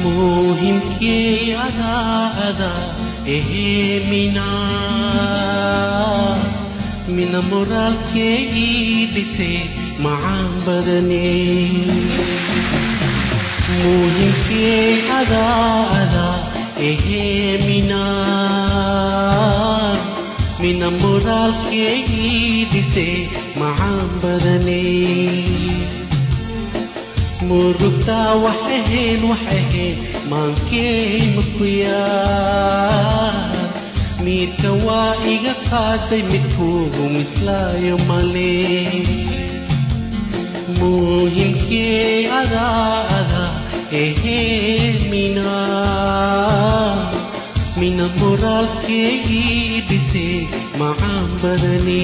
muhimkee ada mina mina moraalkee iidisay macaan badane muhimkee ada mina mina moraalkee iidisay macaan badane murugta wax ahayn maankee makuyaa midka waa iga qaaday midkuugu mislaayo male muhimkee ada mina mina moraalkee iidisay macaan badane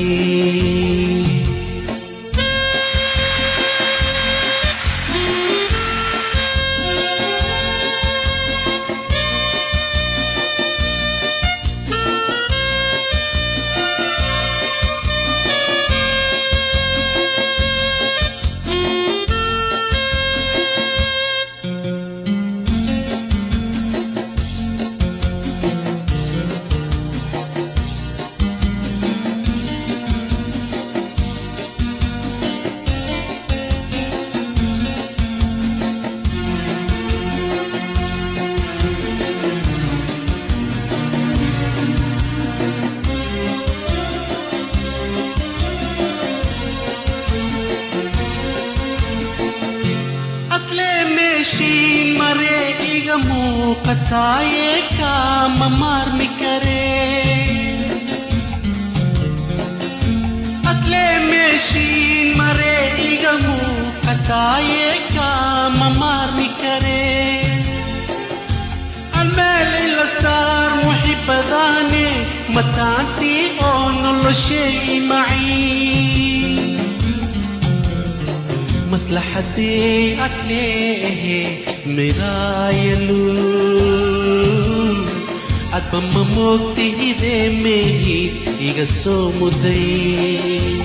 Iga muuqataaye kama maarmi karee adle meeshiin maree iga muuqataaye kama maarmi karee almeel ila saar muxibbadaane mataantii oo noloshey macii maslaxadee adleehe miraayelu adba ma moogtihidee meehid iga soo muday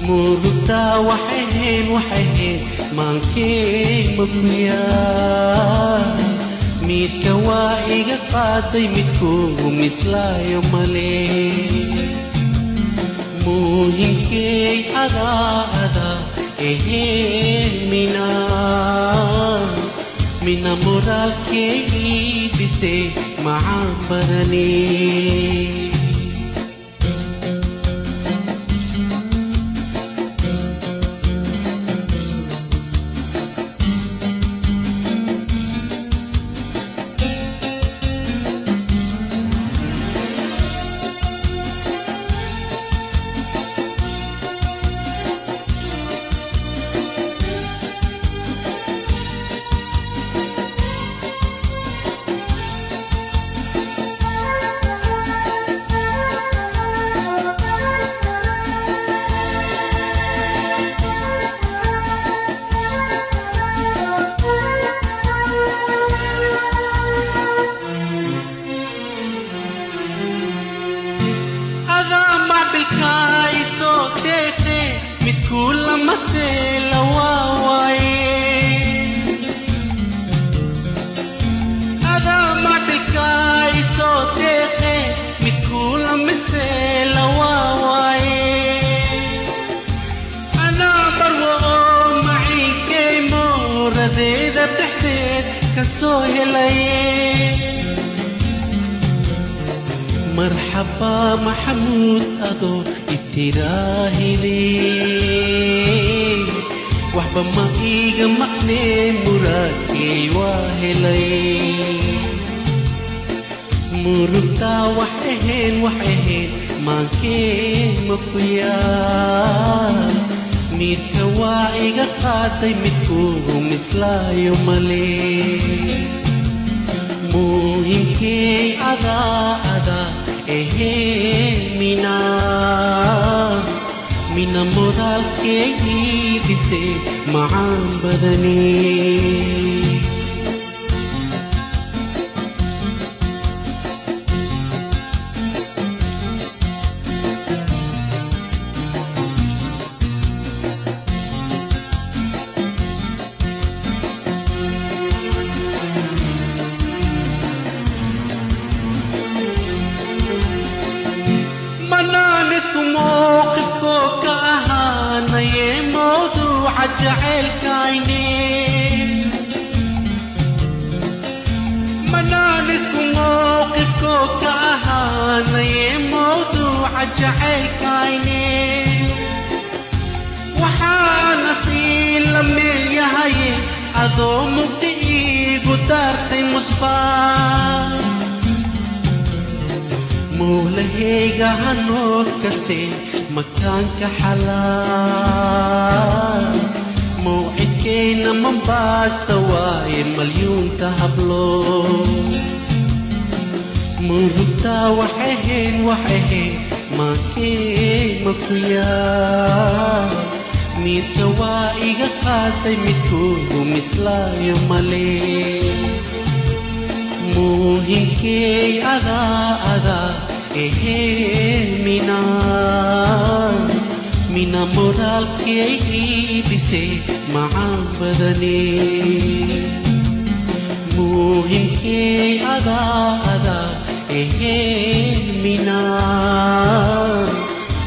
murugtaa wax ahayn maankee makuyaa midka waa iga qaaday midkuugu mislaayo male muhimkee ada mina moraalkee iidisay macaan badane midkula masela waawaye adaa macbilkaay soo deeqe midkula masela waawaye anaa marwa oo maciinkay mooradeeda dhexdeed ka soo helaye marxaba maxamuud adoo ibtiraahidee waxba ma iiga maqnee muraadkay waa helay murugtaa wax ahayn maankee makuyaa midka waa iga qaaday midkuugu mislaayo male muhimkee ada mina moraalkee iidisay macaan badane jacaylkayni manaanis ku mowqifkoo ka ahaanaye mawduuca jacaylkayni waxaana sii la meel yahaye adoo mugdi iigu daartay musbaa mowlahayga hanoo kase makaanka xalaal mawcidkayna Mombasa waaye malyuunta hablo murugtaa waxahayn maankee makuyaa midka waa iga qaaday midkuugu mislaayo male muhinkey adaa mina moraalkay ii dhisay macaan badane muhinkey adaa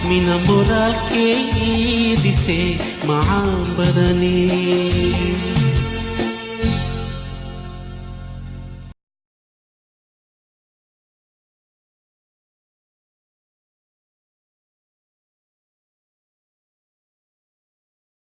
mina moraalkay ii dhisay macaan badane